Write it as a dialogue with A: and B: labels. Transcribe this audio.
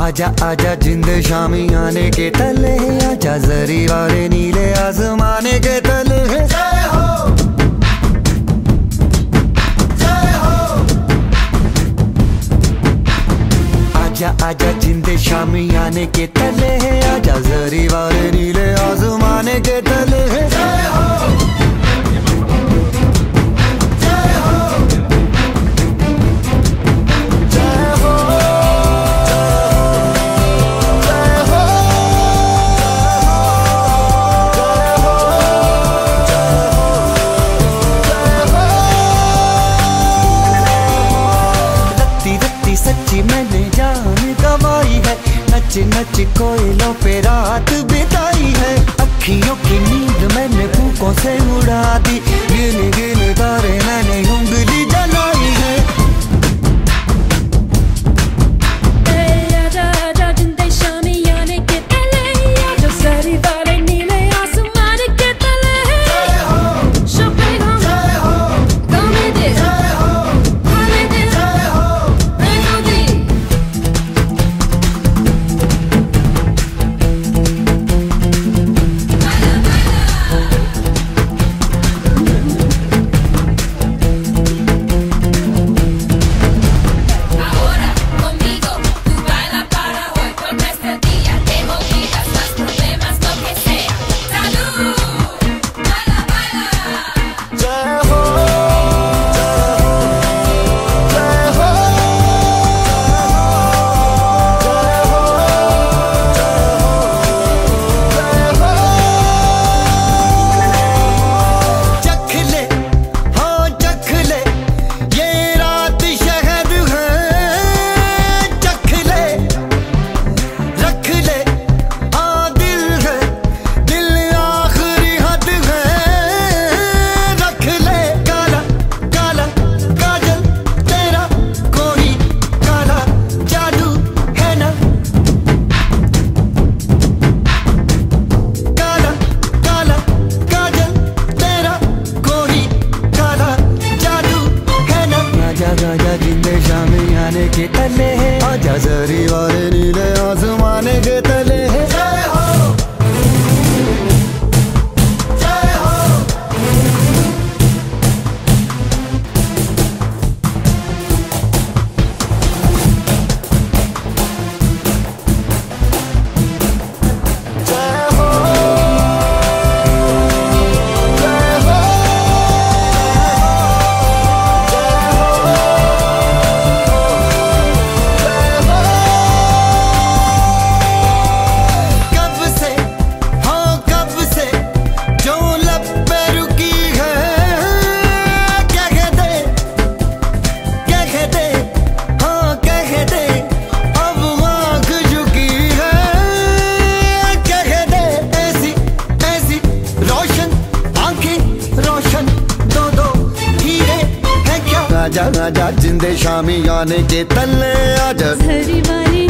A: आजा आजा जिंद शामी आने के तले, आजा जरी वाले नीले आसमाने के तले। जय हो जय हो। आजा आजा जिंद शामी आने के तले, आजा जरी वाले नीले आसमाने के तले। जय हो सच्ची मैंने जान गवाई है, नच नच कोयलों पे रात बिताई है। अखियों की नींद मैंने फूकों से उड़ा दी, गिन गिन तारे मैंने उंगली जलाई है।
B: आजा आजा जिंदे शामी आने के तले, आजा सारी वाले नीले आसमान के तले। जय हो शोपेगा, जय हो गाने दे, जय हो गाने दे, जय हो के तले, आजा जरी वाले नीले आसमाने के तले। जय हो जय हो। जय हो जय हो। आजा आजा जिंदे शामी आने के तले, आजा सारी वाली